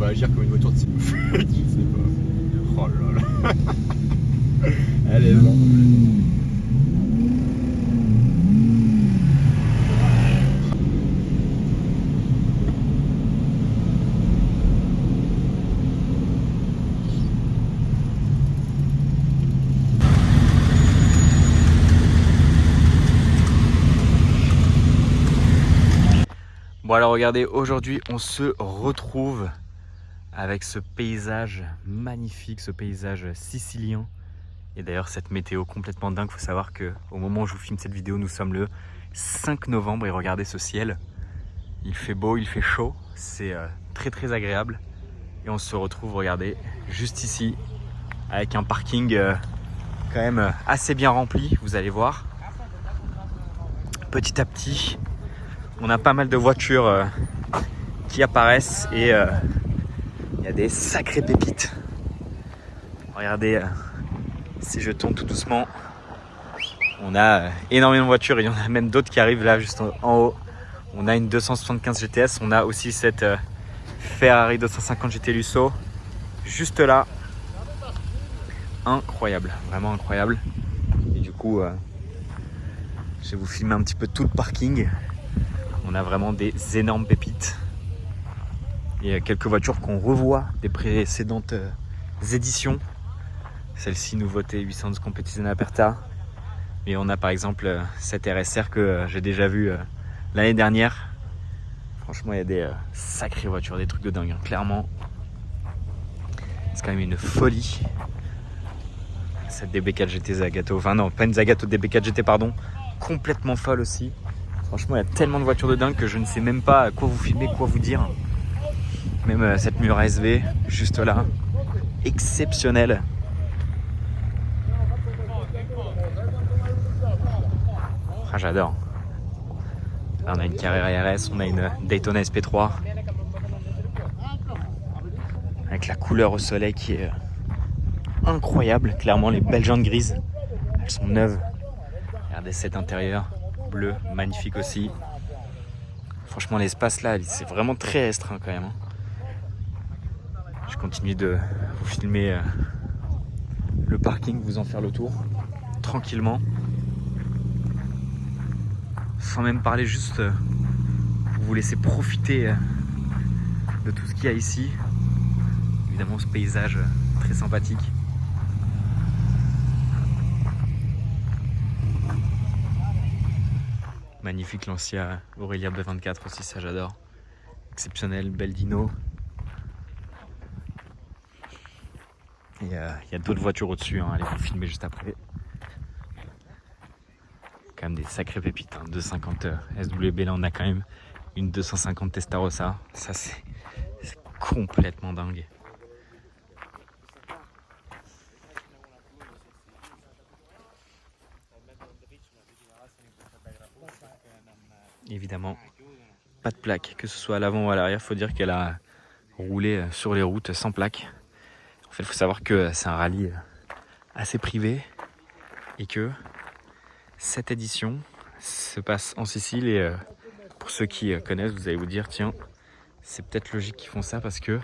va agir comme une voiture de cinéma. Je sais pas. Oh là là. Elle est là. Bon alors regardez, aujourd'hui on se retrouve avec ce paysage magnifique, ce paysage sicilien. Et d'ailleurs cette météo complètement dingue, faut savoir que au moment où je vous filme cette vidéo, nous sommes le 5 novembre et regardez ce ciel. Il fait beau, il fait chaud, c'est très agréable. Et on se retrouve, regardez, juste ici, avec un parking quand même assez bien rempli, vous allez voir. Petit à petit, on a pas mal de voitures qui apparaissent et il y a des sacrées pépites. Regardez ces jetons tout doucement. On a énormément de voitures, il y en a même d'autres qui arrivent là juste en haut. On a une 275 GTS, on a aussi cette Ferrari 250 GT Lusso juste là. Incroyable, vraiment incroyable. Et du coup, je vais vous filmer un petit peu tout le parking. On a vraiment des énormes pépites. Et quelques voitures qu'on revoit des précédentes éditions. Celle-ci nouveauté 812 Competizione Aperta. Et on a par exemple cette RSR que j'ai déjà vue l'année dernière. Franchement, il y a des sacrées voitures, des trucs de dingue, hein. Clairement, c'est quand même une folie. Cette DB4 GT Zagato, enfin non, pas une Zagato DB4 GT, pardon, complètement folle aussi. Franchement, il y a tellement de voitures de dingue que je ne sais même pas quoi vous filmer, quoi vous dire. Même cette Miura SV, juste là, exceptionnelle. Ah, j'adore. Là, on a une Carrera RS, on a une Daytona SP3. Avec la couleur au soleil qui est incroyable. Clairement, les belles jantes grises, elles sont neuves. Regardez cet intérieur bleu, magnifique aussi. Franchement, l'espace là, c'est vraiment très restreint quand même. Je continue de vous filmer le parking, vous en faire le tour tranquillement. Sans même parler, juste pour vous laisser profiter de tout ce qu'il y a ici. Évidemment, ce paysage très sympathique. Magnifique Lancia Aurelia B24 aussi, ça j'adore. Exceptionnel, belle dyno. Et il y a d'autres voitures au-dessus, hein. Allez vous filmer juste après. Quand même des sacrées pépites, hein. 250 SWB, là on a quand même une 250 Testarossa. Ça c'est complètement dingue. Évidemment, pas de plaque, que ce soit à l'avant ou à l'arrière. Il faut dire qu'elle a roulé sur les routes sans plaque. En fait, il faut savoir que c'est un rallye assez privé et que cette édition se passe en Sicile. Et pour ceux qui connaissent, vous allez vous dire, tiens, c'est peut-être logique qu'ils font ça parce que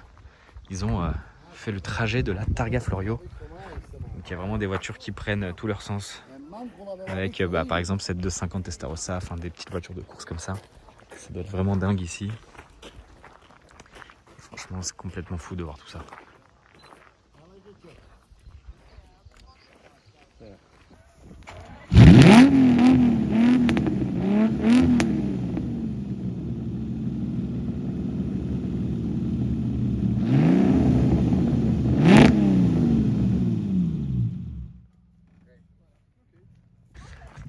ils ont fait le trajet de la Targa Florio. Donc il y a vraiment des voitures qui prennent tout leur sens. Avec par exemple cette 250 Testarossa, enfin des petites voitures de course comme ça. Ça doit être vraiment dingue ici. Et franchement, c'est complètement fou de voir tout ça.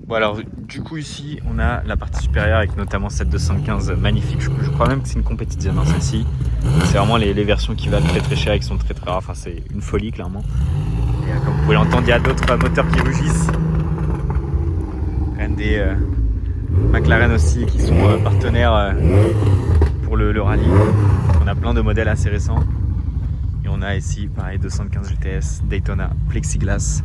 Bon alors du coup ici on a la partie supérieure avec notamment cette 215 magnifique, je crois même que c'est une compétition dans celle-ci. C'est vraiment les versions qui valent très cher et qui sont très rares, enfin c'est une folie clairement. Et comme vous pouvez l'entendre, il y a d'autres moteurs qui rugissent. Quand même des McLaren aussi qui sont partenaires pour le rallye. On a plein de modèles assez récents. Et on a ici pareil 215 GTS, Daytona, Plexiglas.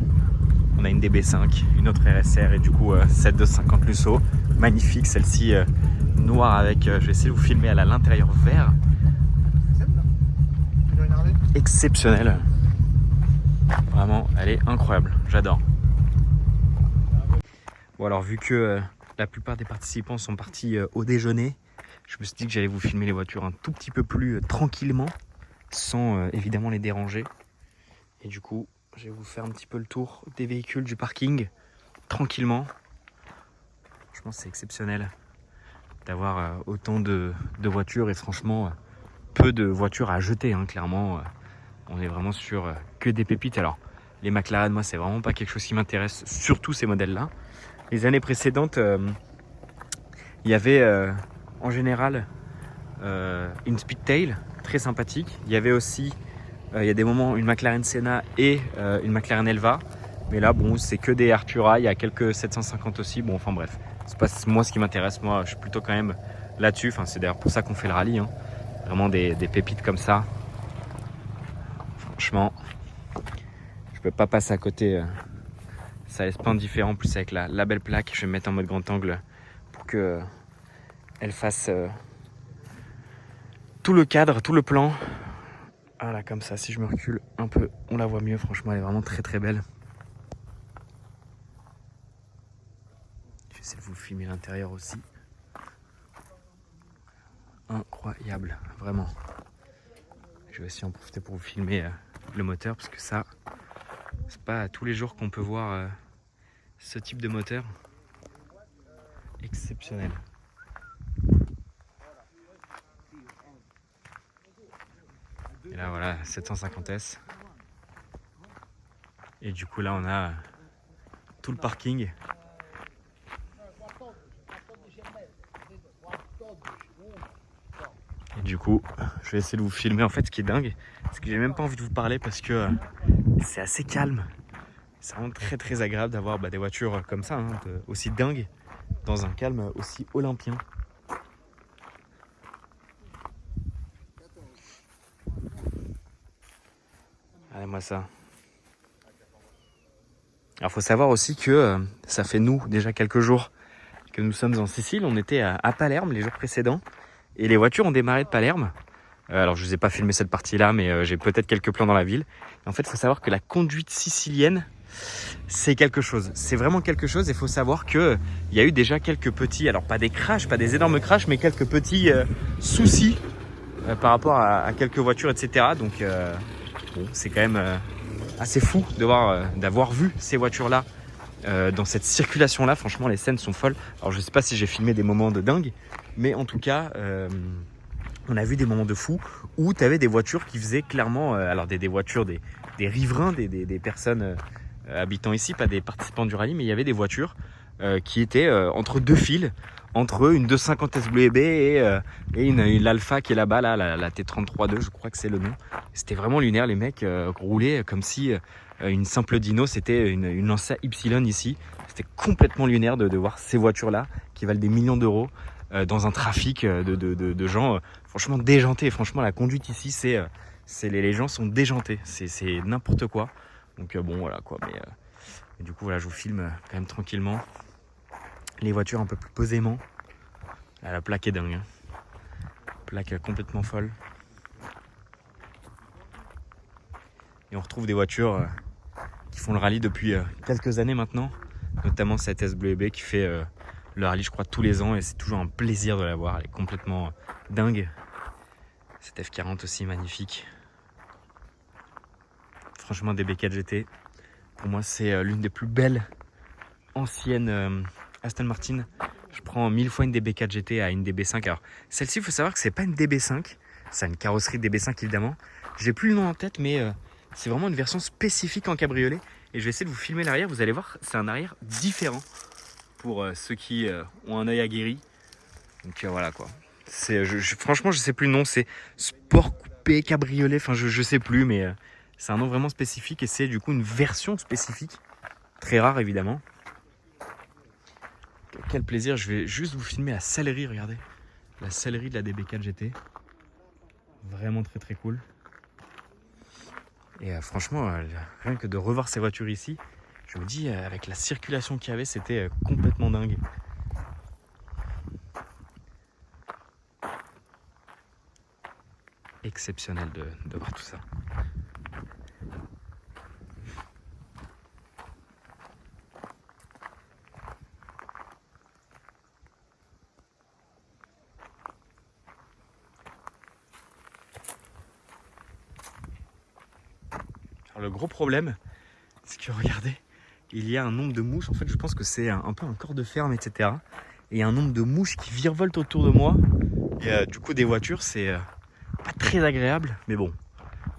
On a une DB5, une autre RSR et du coup cette 250 Lusso, magnifique, celle-ci noire avec, je vais essayer de vous filmer, elle a l'intérieur vert. exceptionnelle. Vraiment, elle est incroyable. J'adore. Bon alors vu que la plupart des participants sont partis au déjeuner, je me suis dit que j'allais vous filmer les voitures un tout petit peu plus tranquillement, sans évidemment les déranger. Et du coup, je vais vous faire un petit peu le tour des véhicules du parking, tranquillement. Franchement, c'est exceptionnel d'avoir autant de voitures et franchement, peu de voitures à jeter, hein, clairement. On est vraiment sur que des pépites. Alors, les McLaren, moi, c'est vraiment pas quelque chose qui m'intéresse, surtout ces modèles-là. Les années précédentes, il y avait en général une Speedtail très sympathique. Il y avait aussi, il y a des moments, une McLaren Senna et une McLaren Elva. Mais là, bon, c'est que des Artura. Il y a quelques 750 aussi. Bon, enfin bref, c'est pas moi ce qui m'intéresse. Moi, je suis plutôt quand même là-dessus. Enfin, c'est d'ailleurs pour ça qu'on fait le rallye, hein. Vraiment des pépites comme ça. Franchement, je peux pas passer à côté. Ça laisse pas indifférent. En plus avec la belle plaque, je vais me mettre en mode grand angle pour que elle fasse tout le cadre, tout le plan. Voilà, comme ça, si je me recule un peu, on la voit mieux. Franchement, elle est vraiment très très belle. Je vais essayer de vous filmer l'intérieur aussi. Incroyable, vraiment. Je vais aussi en profiter pour vous filmer le moteur, parce que ça, c'est pas tous les jours qu'on peut voir ce type de moteur. Exceptionnel. Et là, voilà, 750S. Et du coup, là, on a tout le parking. Et du coup, je vais essayer de vous filmer. En fait, ce qui est dingue, c'est que j'ai même pas envie de vous parler parce que c'est assez calme. C'est vraiment très très agréable d'avoir des voitures comme ça, hein, aussi dingues, dans un calme aussi olympien. Regardez-moi ça. Alors, faut savoir aussi que ça fait nous déjà quelques jours que nous sommes en Sicile. On était à Palerme les jours précédents et les voitures ont démarré de Palerme. Alors, je ne vous ai pas filmé cette partie-là, mais j'ai peut-être quelques plans dans la ville. Et en fait, il faut savoir que la conduite sicilienne, c'est quelque chose. C'est vraiment quelque chose. Il faut savoir qu'il y a eu déjà quelques petits, alors pas des crashs, pas des énormes crashs, mais quelques petits soucis par rapport à quelques voitures, etc. Donc, bon, c'est quand même assez fou d'avoir vu ces voitures-là dans cette circulation-là. Franchement, les scènes sont folles. Alors, je ne sais pas si j'ai filmé des moments de dingue, mais en tout cas, on a vu des moments de fou où tu avais des voitures qui faisaient clairement, alors des voitures, des riverains, des personnes habitant ici, pas des participants du rallye, mais il y avait des voitures qui étaient entre deux fils, entre une 250 SWB et une Alpha qui est là-bas, là, la T33-2, je crois que c'est le nom. C'était vraiment lunaire, les mecs roulaient comme si une simple dyno, c'était une Lancia Y ici. C'était complètement lunaire de voir ces voitures-là qui valent des millions d'euros dans un trafic de gens franchement déjantés. Franchement, la conduite ici, les gens sont déjantés, c'est n'importe quoi. Donc bon, voilà quoi. Mais du coup, voilà, je vous filme quand même tranquillement les voitures un peu plus posément. Là, la plaque est dingue, hein. Plaque complètement folle. Et on retrouve des voitures qui font le rallye depuis quelques années maintenant, notamment cette SWB qui fait le rallye, je crois, tous les ans, et c'est toujours un plaisir de la voir. Elle est complètement dingue. Cette F40 aussi, magnifique. Franchement, des B4 GT, pour moi, c'est l'une des plus belles anciennes Aston Martin. Je prends 1000 fois une DB4 GT à une DB5. Alors, celle-ci, il faut savoir que c'est pas une DB5. C'est une carrosserie DB5, évidemment. J'ai plus le nom en tête, mais c'est vraiment une version spécifique en cabriolet. Et je vais essayer de vous filmer l'arrière. Vous allez voir, c'est un arrière différent pour ceux qui ont un œil aguerri. Donc voilà quoi. Franchement, je sais plus le nom. C'est Sport Coupé Cabriolet. Enfin, je sais plus, mais c'est un nom vraiment spécifique. Et c'est du coup une version spécifique. Très rare, évidemment. Quel plaisir. Je vais juste vous filmer la sellerie, regardez. La sellerie de la DB4 GT. Vraiment très très cool. Et franchement, rien que de revoir ces voitures ici, je vous dis, avec la circulation qu'il y avait, c'était complètement dingue. Exceptionnel de voir tout ça. le gros problème, c'est que regardez, il y a un nombre de mouches. En fait, je pense que c'est un peu un corps de ferme, etc. Et il y a un nombre de mouches qui virevoltent autour de moi. Et du coup, des voitures, c'est pas très agréable. Mais bon,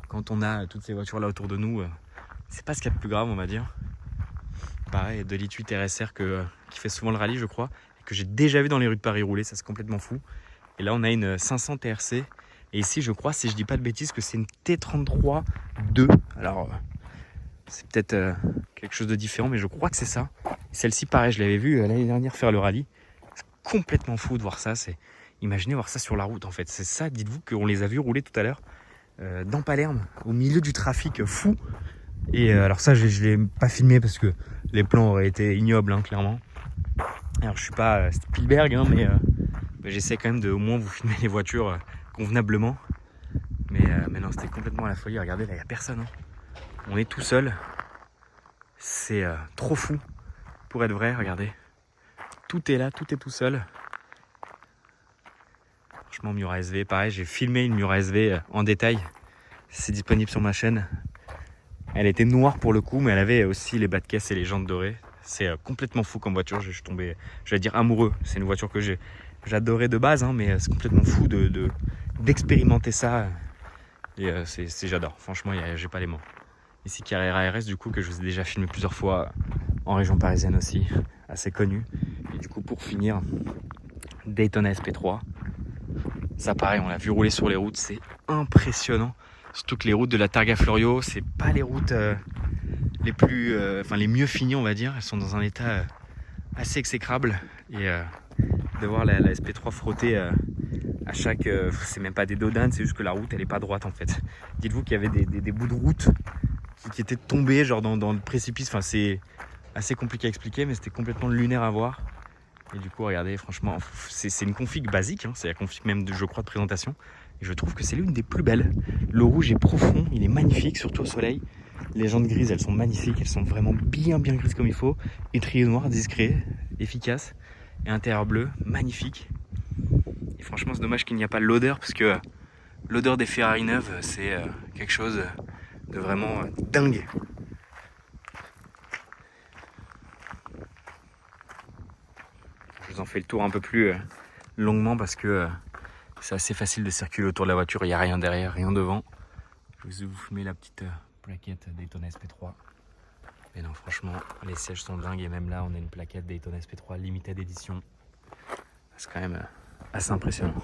quand on a toutes ces voitures là autour de nous, c'est pas ce qu'il y a de plus grave, on va dire. Pareil, 2,8 litres RSR qui fait souvent le rallye, je crois, et que j'ai déjà vu dans les rues de Paris rouler. Ça, c'est complètement fou. Et là, on a une 500 TRC. Et ici, je crois, si je dis pas de bêtises, que c'est une T33-2. Alors, c'est peut-être quelque chose de différent, mais je crois que c'est ça. Celle-ci, pareil, je l'avais vue l'année dernière faire le rallye. C'est complètement fou de voir ça. Imaginez voir ça sur la route, en fait. C'est ça, dites-vous qu'on les a vus rouler tout à l'heure dans Palerme, au milieu du trafic fou. Et alors ça, je ne l'ai pas filmé parce que les plans auraient été ignobles, hein, clairement. Alors, je suis pas Spielberg, hein, mais j'essaie quand même de au moins vous filmer les voitures convenablement. Mais non, c'était complètement à la folie. Regardez, là, il n'y a personne. Hein. On est tout seul. C'est trop fou pour être vrai, regardez. Tout est là, tout est tout seul. Franchement, Miura SV, pareil, j'ai filmé une Miura SV en détail. C'est disponible sur ma chaîne. Elle était noire pour le coup, mais elle avait aussi les bas de caisse et les jantes dorées. C'est complètement fou comme voiture. Je suis tombé, je vais dire amoureux. C'est une voiture que j'adorais de base, hein, mais c'est complètement fou d'expérimenter ça. Et j'adore. Franchement, j'ai pas les mots. Ici, Carrera RS, du coup, que je vous ai déjà filmé plusieurs fois en région parisienne aussi, assez connu. Et du coup, pour finir, Daytona SP3. Ça, pareil, on l'a vu rouler sur les routes, c'est impressionnant. Surtout que les routes de la Targa Florio, c'est pas les routes les mieux finies, on va dire. Elles sont dans un état assez exécrable. Et de voir la SP3 frotter à chaque... c'est même pas des dodanes, c'est juste que la route, elle est pas droite en fait. Dites-vous qu'il y avait des bouts de route qui étaient tombés genre dans le précipice. Enfin, c'est assez compliqué à expliquer, mais c'était complètement lunaire à voir. Et du coup, regardez, franchement, c'est une config basique, hein, c'est la config même, je crois, de présentation. Et je trouve que c'est l'une des plus belles. Le rouge est profond, il est magnifique, surtout au soleil. Les jantes grises, elles sont magnifiques, elles sont vraiment bien grises comme il faut. Étrier noir, discret, efficace. Et intérieur bleu, magnifique. Et franchement, c'est dommage qu'il n'y a pas l'odeur, parce que l'odeur des Ferrari neuves, c'est quelque chose de vraiment dingue. Je vous en fais le tour un peu plus longuement parce que c'est assez facile de circuler autour de la voiture, il n'y a rien derrière, rien devant. Je vais vous filmer la petite plaquette Daytona SP3. Et non, franchement, les sièges sont dingues et même là, on a une plaquette Daytona SP3 limited edition. C'est quand même assez impressionnant.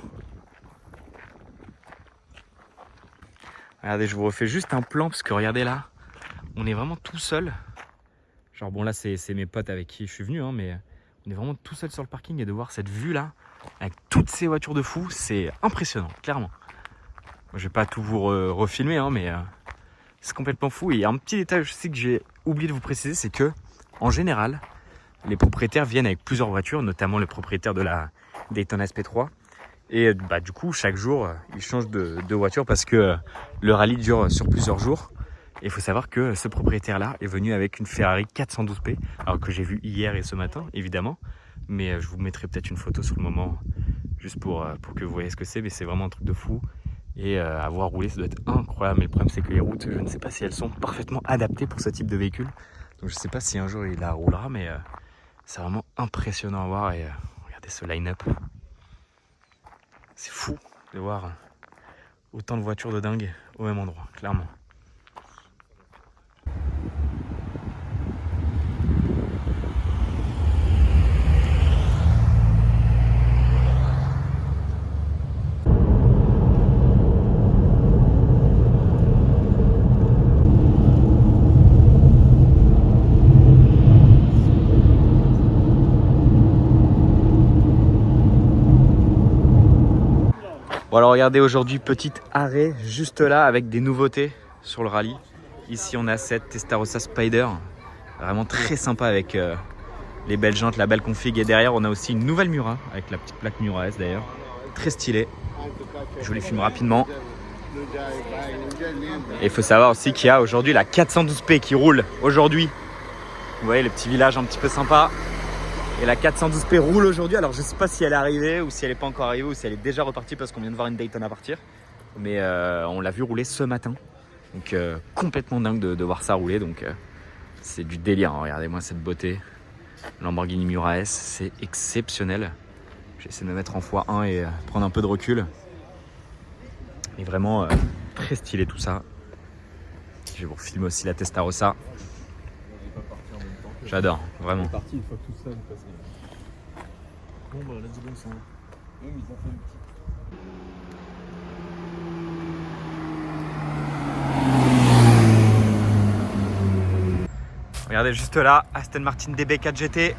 Regardez, je vous refais juste un plan parce que regardez là, on est vraiment tout seul. Genre bon là, c'est mes potes avec qui je suis venu, hein, mais on est vraiment tout seul sur le parking et de voir cette vue là, avec toutes ces voitures de fous, c'est impressionnant, clairement. Moi, je vais pas tout vous refilmer, hein, mais c'est complètement fou. Et un petit détail aussi que j'ai oublié de vous préciser, c'est que en général, les propriétaires viennent avec plusieurs voitures, notamment le propriétaire de la Daytona SP3. Et du coup, chaque jour, ils changent de voiture parce que le rallye dure sur plusieurs jours. Et il faut savoir que ce propriétaire-là est venu avec une Ferrari 412P, alors que j'ai vu hier et ce matin, évidemment. Mais je vous mettrai peut-être une photo sur le moment, juste pour que vous voyez ce que c'est. Mais c'est vraiment un truc de fou. Et avoir roulé, ça doit être incroyable. Mais le problème, c'est que les routes, je ne sais pas si elles sont parfaitement adaptées pour ce type de véhicule. Donc je ne sais pas si un jour il la roulera, mais c'est vraiment impressionnant à voir. Et regardez ce line-up. C'est fou de voir autant de voitures de dingue au même endroit, clairement. Bon alors regardez, aujourd'hui petit arrêt juste là avec des nouveautés sur le rallye. Ici on a cette Testarossa Spider, vraiment très sympa avec les belles jantes, la belle config. Et derrière on a aussi une nouvelle Miura avec la petite plaque Miura S d'ailleurs, très stylée. Je vous les filme rapidement. Et il faut savoir aussi qu'il y a aujourd'hui la 412P qui roule aujourd'hui. Vous voyez le petit village un petit peu sympa. Et la 412P roule aujourd'hui, alors je ne sais pas si elle est arrivée ou si elle n'est pas encore arrivée ou si elle est déjà repartie parce qu'on vient de voir une Daytona partir. Mais on l'a vu rouler ce matin. Donc complètement dingue de voir ça rouler. Donc c'est du délire. Regardez-moi cette beauté. Lamborghini Miura S, c'est exceptionnel. J'essaie de me mettre en x1 et prendre un peu de recul. Et vraiment très stylé tout ça. Je vais vous filmer aussi la Testarossa. J'adore, vraiment. On est parti une fois que tout ça est passé. Bon bah let's go ça. Oui, mais ils ont fait une petite. Regardez juste là, Aston Martin DB4 GT.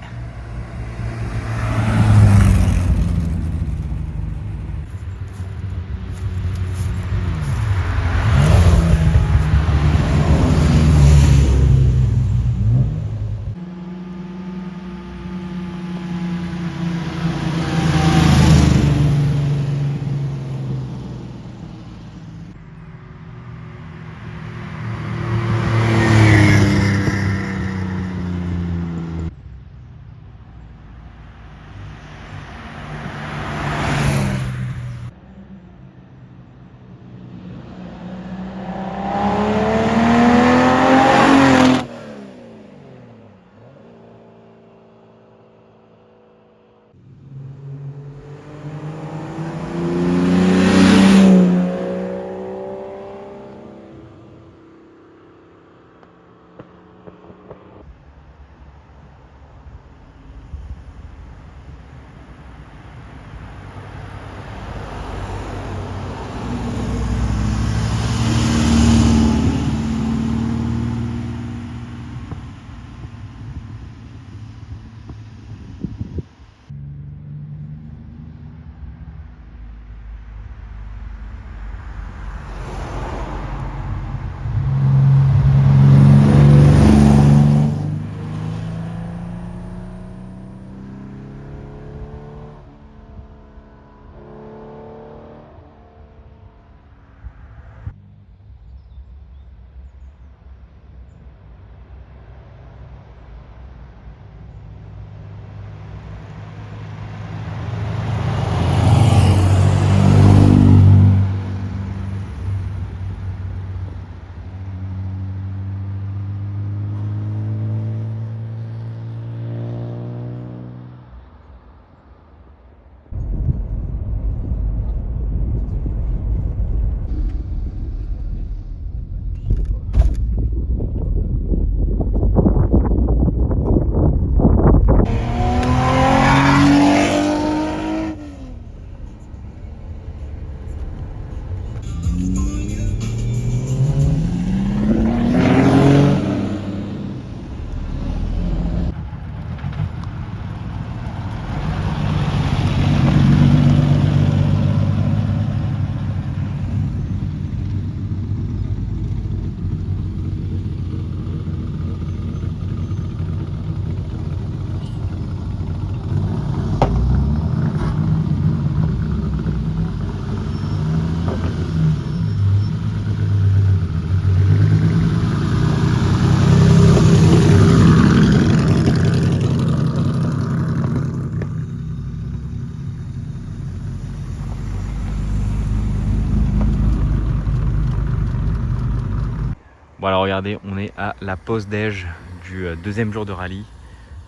Bon alors regardez, on est à la pause déj du deuxième jour de rallye.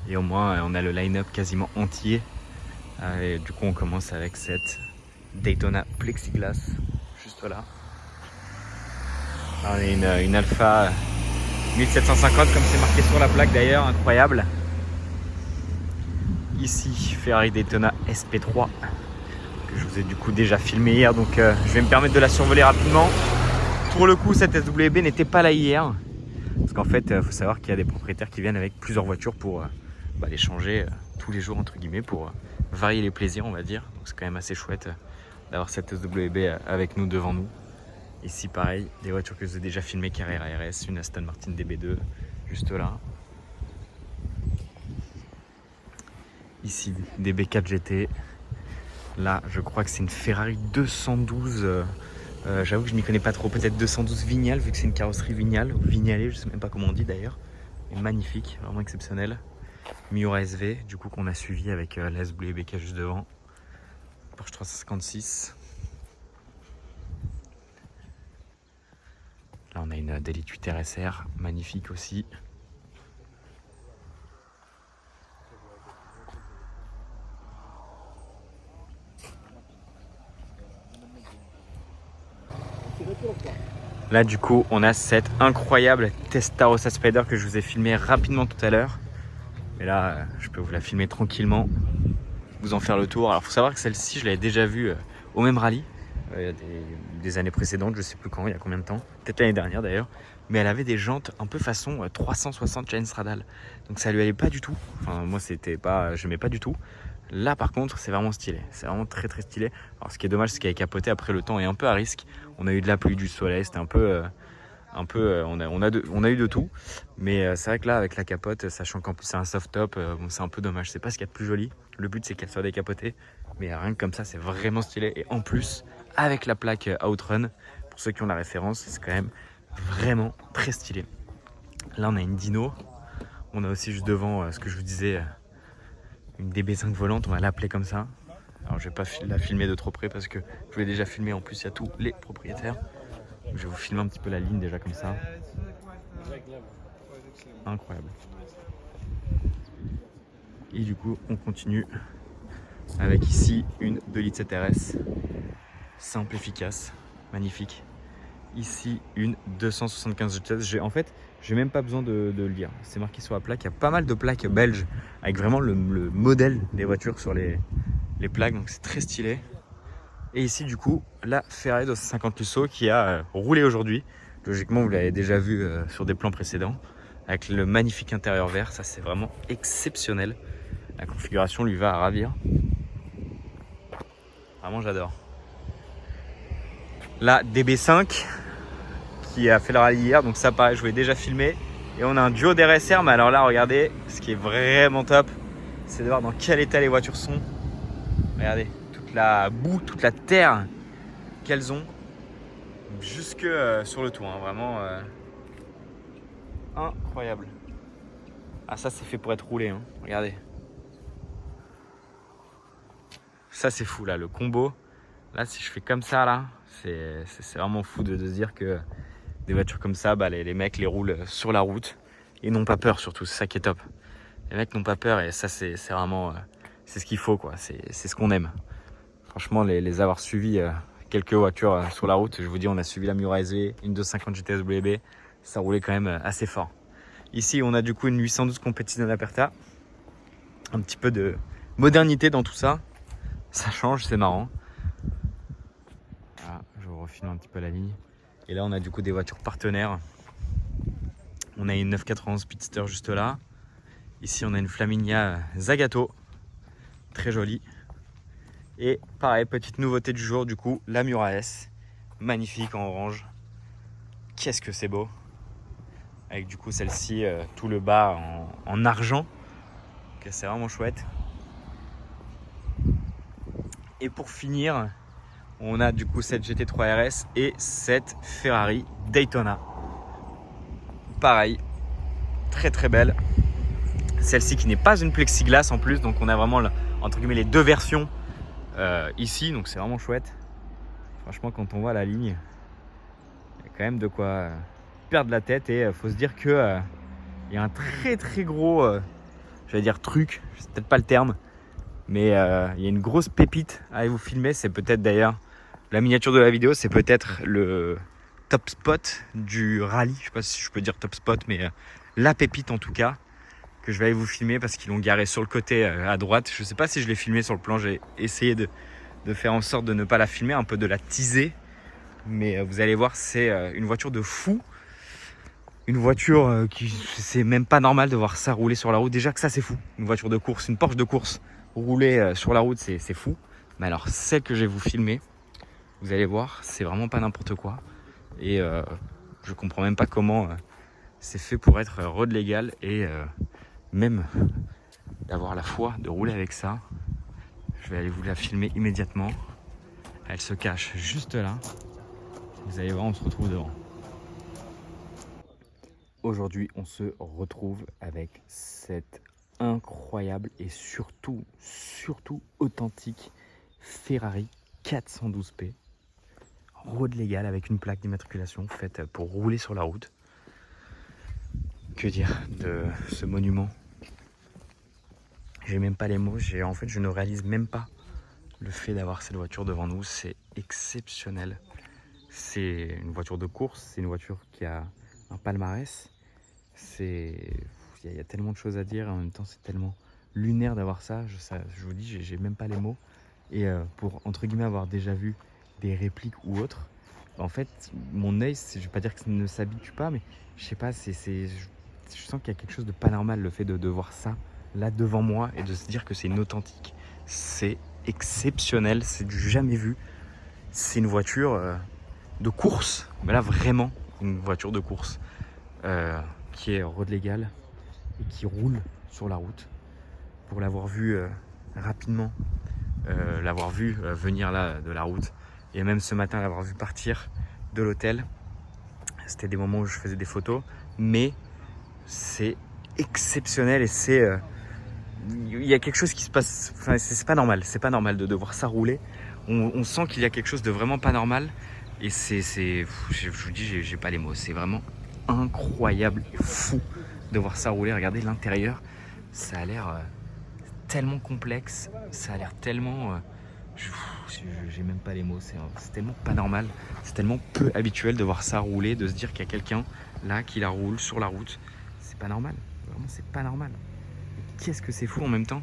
Et au moins on a le line-up quasiment entier. Et du coup on commence avec cette Daytona Plexiglas, juste là. On a une Alpha 1750 comme c'est marqué sur la plaque d'ailleurs, incroyable. Ici Ferrari Daytona SP3 que je vous ai du coup déjà filmé hier, donc je vais me permettre de la survoler rapidement. Pour le coup, cette SWB n'était pas là hier, parce qu'en fait, il faut savoir qu'il y a des propriétaires qui viennent avec plusieurs voitures pour les changer tous les jours, entre guillemets, pour varier les plaisirs, on va dire. Donc c'est quand même assez chouette d'avoir cette SWB avec nous, devant nous. Ici, pareil, des voitures que je vous ai déjà filmées, Carrera RS, une Aston Martin DB2, juste là. Ici, DB4 GT. Là, je crois que c'est une Ferrari 212. J'avoue que je m'y connais pas trop, peut-être 212 Vignale, vu que c'est une carrosserie Vignale, ou Vignalée, je sais même pas comment on dit d'ailleurs. Et magnifique, vraiment exceptionnel. Miura SV, du coup qu'on a suivi avec la SWBK juste devant. Porsche 356. Là, on a une Delete 8 RSR, magnifique aussi. Là, du coup, on a cette incroyable Testarossa Spider que je vous ai filmé rapidement tout à l'heure. Et là, je peux vous la filmer tranquillement, vous en faire le tour. Alors, il faut savoir que celle-ci, je l'avais déjà vue au même rallye, il y a des années précédentes, je sais plus quand, il y a combien de temps, peut-être l'année dernière d'ailleurs. Mais elle avait des jantes un peu façon 360 Challenge Radal. Donc ça lui allait pas du tout. Enfin, moi, je n'aimais pas du tout. Là, par contre, c'est vraiment stylé. C'est vraiment très très stylé. Alors, ce qui est dommage, c'est qu'elle est capotée. Après, le temps est un peu à risque. On a eu de la pluie, du soleil. C'était on a eu de tout. Mais c'est vrai que là, avec la capote, sachant qu'en plus c'est un soft top, bon, c'est un peu dommage. C'est pas ce qu'il y a de plus joli. Le but, c'est qu'elle soit décapotée. Mais rien que comme ça, c'est vraiment stylé. Et en plus, avec la plaque Outrun, pour ceux qui ont la référence, c'est quand même vraiment très stylé. Là, on a une dyno. On a aussi juste devant ce que je vous disais, une DB5 volante. On va l'appeler comme ça. Alors, je vais pas la filmer de trop près parce que je l'ai déjà filmé. En plus, il y a tous les propriétaires. Je vais vous filmer un petit peu la ligne déjà comme ça. Incroyable. Et du coup, on continue avec ici une Delete 7 RS. Simple, efficace, magnifique. Ici, une 275 GTS. En fait, j'ai même pas besoin de le lire. C'est marqué sur la plaque. Il y a pas mal de plaques belges avec vraiment le modèle des voitures sur les plaques. Donc, c'est très stylé. Et ici, du coup, la Ferrari 250 Lusso qui a roulé aujourd'hui. Logiquement, vous l'avez déjà vu sur des plans précédents. Avec le magnifique intérieur vert. Ça, c'est vraiment exceptionnel. La configuration lui va à ravir. Vraiment, j'adore. La DB5 qui a fait le rallye hier. Donc ça, pareil, je vous l'ai déjà filmé. Et on a un duo d'RSR. Mais alors là, regardez, ce qui est vraiment top, c'est de voir dans quel état les voitures sont. Regardez, toute la boue, toute la terre qu'elles ont. Jusque sur le toit, hein, vraiment incroyable. Ah, ça, c'est fait pour être roulé, hein. Regardez. Ça, c'est fou, là, le combo. Là, si je fais comme ça, là, c'est vraiment fou de se dire que des voitures comme ça, bah, les mecs les roulent sur la route et n'ont pas peur, surtout. C'est ça qui est top. Les mecs n'ont pas peur et ça, c'est vraiment... c'est ce qu'il faut, quoi. C'est ce qu'on aime. Franchement, les avoir suivis quelques voitures sur la route, je vous dis, on a suivi la Miura SV, une 250 GTS WB. Ça roulait quand même assez fort. Ici, on a du coup une 812 Competizione Aperta. Un petit peu de modernité dans tout ça. Ça change, c'est marrant. Voilà, je vous refilme un petit peu la ligne. Et là, on a du coup des voitures partenaires. On a une 991 Speedster juste là. Ici, on a une Flaminia Zagato. Très jolie. Et pareil, petite nouveauté du jour, du coup, la Miura S. Magnifique en orange. Qu'est-ce que c'est beau. Avec du coup celle-ci, tout le bas en argent. Donc, c'est vraiment chouette. Et pour finir, on a du coup cette GT3 RS et cette Ferrari Daytona. Pareil, très très belle. Celle-ci qui n'est pas une plexiglas en plus, donc on a vraiment entre guillemets les deux versions ici, donc c'est vraiment chouette. Franchement, quand on voit la ligne, il y a quand même de quoi perdre la tête et faut se dire que il y a un très très gros, j'allais dire truc, c'est peut-être pas le terme, mais il y a une grosse pépite à vous filmer. C'est peut-être d'ailleurs la miniature de la vidéo, c'est peut-être le top spot du rallye. Je sais pas si je peux dire top spot, mais la pépite en tout cas que je vais aller vous filmer parce qu'ils l'ont garé sur le côté à droite. Je sais pas si je l'ai filmé sur le plan, j'ai essayé de faire en sorte de ne pas la filmer, un peu de la teaser, mais vous allez voir, c'est une voiture de fou. Une voiture qui, c'est même pas normal de voir ça rouler sur la route. Déjà que ça, c'est fou. Une voiture de course, une Porsche de course rouler sur la route, c'est fou. Mais alors, celle que je vais vous filmer, vous allez voir, c'est vraiment pas n'importe quoi. Et je comprends même pas comment c'est fait pour être road légal et même d'avoir la foi de rouler avec ça. Je vais aller vous la filmer immédiatement. Elle se cache juste là. Vous allez voir, on se retrouve devant. Aujourd'hui, on se retrouve avec cette incroyable et surtout authentique Ferrari 412P. road légale avec une plaque d'immatriculation faite pour rouler sur la route. Que dire de ce monument? J'ai même pas les mots, en fait je ne réalise même pas le fait d'avoir cette voiture devant nous, c'est exceptionnel. C'est une voiture de course, c'est une voiture qui a un palmarès. Il y a tellement de choses à dire et en même temps c'est tellement lunaire d'avoir ça. Je vous dis, j'ai même pas les mots. Et pour entre guillemets avoir déjà vu des répliques ou autres, en fait mon œil, je vais pas dire que ça ne s'habitue pas, mais je sais pas, je sens qu'il y a quelque chose de pas normal, le fait de voir ça là devant moi et de se dire que c'est une authentique. C'est exceptionnel, c'est du jamais vu. C'est une voiture de course, mais là vraiment une voiture de course qui est road légale et qui roule sur la route. Pour l'avoir vu rapidement, l'avoir vu venir là de la route et même ce matin l'avoir vu partir de l'hôtel, c'était des moments où je faisais des photos, mais c'est exceptionnel et il y a quelque chose qui se passe, enfin, c'est pas normal de voir ça rouler. On sent qu'il y a quelque chose de vraiment pas normal et je vous dis, j'ai pas les mots, c'est vraiment incroyable et fou de voir ça rouler. Regardez l'intérieur, ça a l'air tellement complexe, ça a l'air tellement... j'ai même pas les mots, c'est tellement pas normal, c'est tellement peu habituel de voir ça rouler, de se dire qu'il y a quelqu'un là qui la roule sur la route. C'est pas normal, vraiment c'est pas normal. Qu'est-ce que c'est fou en même temps?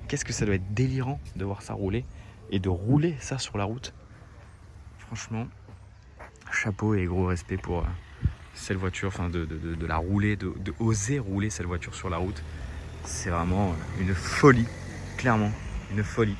Qu'est-ce que ça doit être délirant de voir ça rouler et de rouler ça sur la route. Franchement, chapeau et gros respect pour cette voiture, enfin de la rouler, de oser rouler cette voiture sur la route. C'est vraiment une folie, clairement, une folie.